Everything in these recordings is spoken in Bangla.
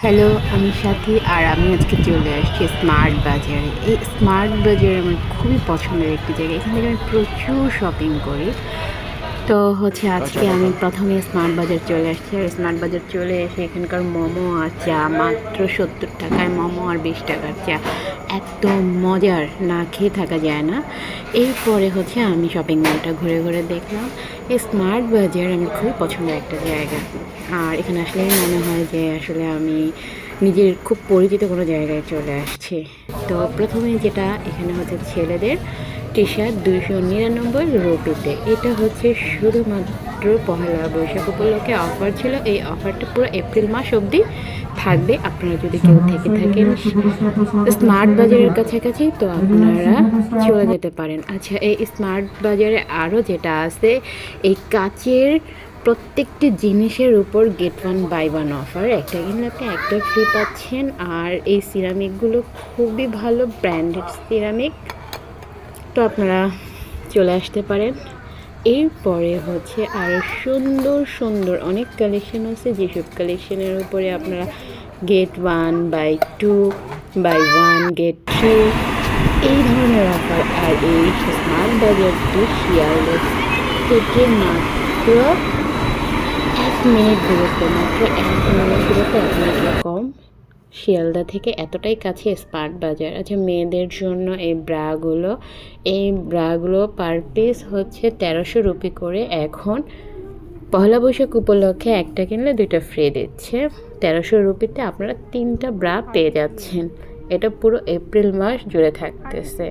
হ্যালো, আমি সাথী আর আমি আজকে চলে আসছি স্মার্ট বাজারে। এই স্মার্ট বাজার আমার খুবই পছন্দের একটি জায়গা। এখান থেকে আমি প্রচুর শপিং করি। তো আজকে আমি প্রথমে স্মার্ট বাজার চলে আসছি। আর স্মার্ট বাজার চলে এসে এখানকার মোমো আর চা মাত্র ৭০ টাকায় মোমো আর ২০ টাকার চা। এত মজার, না খেয়ে থাকা যায় না। এরপরে আমি শপিং মলটা ঘুরে ঘুরে দেখলাম। এই স্মার্ট বাজার আমার খুবই পছন্দের একটা জায়গা। আর এখানে আসলেই মনে হয় যে আসলে আমি নিজের খুব পরিচিত কোনো জায়গায় চলে আসছি। তো প্রথমে যেটা এখানে ছেলেদের টি শার্ট 299 রুপিতে। এটা শুধুমাত্র পহেলা বৈশাখ উপলক্ষে অফার ছিল। এই অফারটা পুরো এপ্রিল মাস অবধি থাকবে। আপনারা যদি কেউ থেকে থাকেন স্মার্ট বাজারের কাছাকাছি তো আপনারা চলে যেতে পারেন। আচ্ছা, এই স্মার্ট বাজারে আরও যেটা আছে, এই কাচের প্রত্যেকটি জিনিসের উপর get one buy one offer. একটা কিনলে আপনি একটা ফ্রি পাচ্ছেন। আর এই সিরামিকগুলো খুবই ভালো ব্র্যান্ডেড সিরামিক। তো আপনারা চলে আসতে পারেন। এরপরে আরও সুন্দর সুন্দর অনেক কালেকশন আছে, যেসব কালেকশনের উপরে আপনারা get one buy two buy one get three এই ধরনের অফার। আর এই স্মার্ট বাজারটি শিয়ালদা থেকে মাত্র 1 মিনিট দূরত্ব, মাত্র 1 মিনিট দূরত্ব, 1 মিনিট কম। শিয়ালদা থেকে এতটাই কাছে স্মার্ট বাজার। আচ্ছা, মেয়েদের জন্য এই ব্রাগুলো পার পিস 1300 রুপি করে। এখন পহেলা বৈশাখ উপলক্ষে একটা কিনলে 2টা ফ্রি দিচ্ছে। 1300 রুপিতে আপনারা 3টা ব্রা পেয়ে যাচ্ছেন। এটা পুরো এপ্রিল মাস জুড়ে থাকতেছে।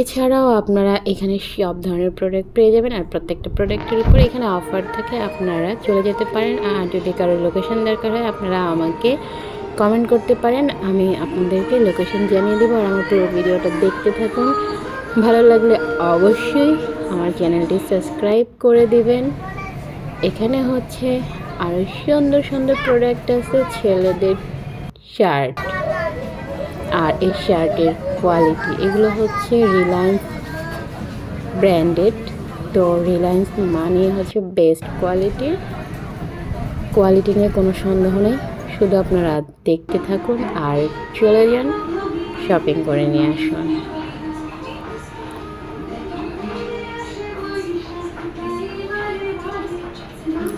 এছাড়াও আপনারা এখানে সব ধরনের প্রোডাক্ট পেয়ে যাবেন। আর প্রত্যেকটা প্রোডাক্টের উপরে এখানে অফার থাকে, আপনারা চলে যেতে পারেন। আর যদি কারো লোকেশন দরকার হয় আপনারা আমাকে কমেন্ট করতে পারেন, আমি আপনাদেরকে লোকেশন জানিয়ে দেবো। আর আমার পুরো ভিডিওটা দেখতে থাকুন। ভালো লাগলে অবশ্যই আমার চ্যানেলটি সাবস্ক্রাইব করে দিবেন। এখানে আরও সুন্দর সুন্দর প্রোডাক্ট আছে, ছেলেদের শার্ট। আর এই শার্টের কোয়ালিটি এগুলো রিলায়েন্স ব্র্যান্ডেড। তো রিলায়েন্স মানে বেস্ট কোয়ালিটি নিয়ে কোনো সন্দেহ নেই। শুধু আপনারা দেখতে থাকুন আর চলে যান, শপিং করে নিয়ে আসুন।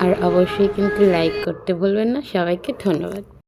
আর অবশ্যই কিন্তু লাইক করতে ভুলবেন না। সবাইকে ধন্যবাদ।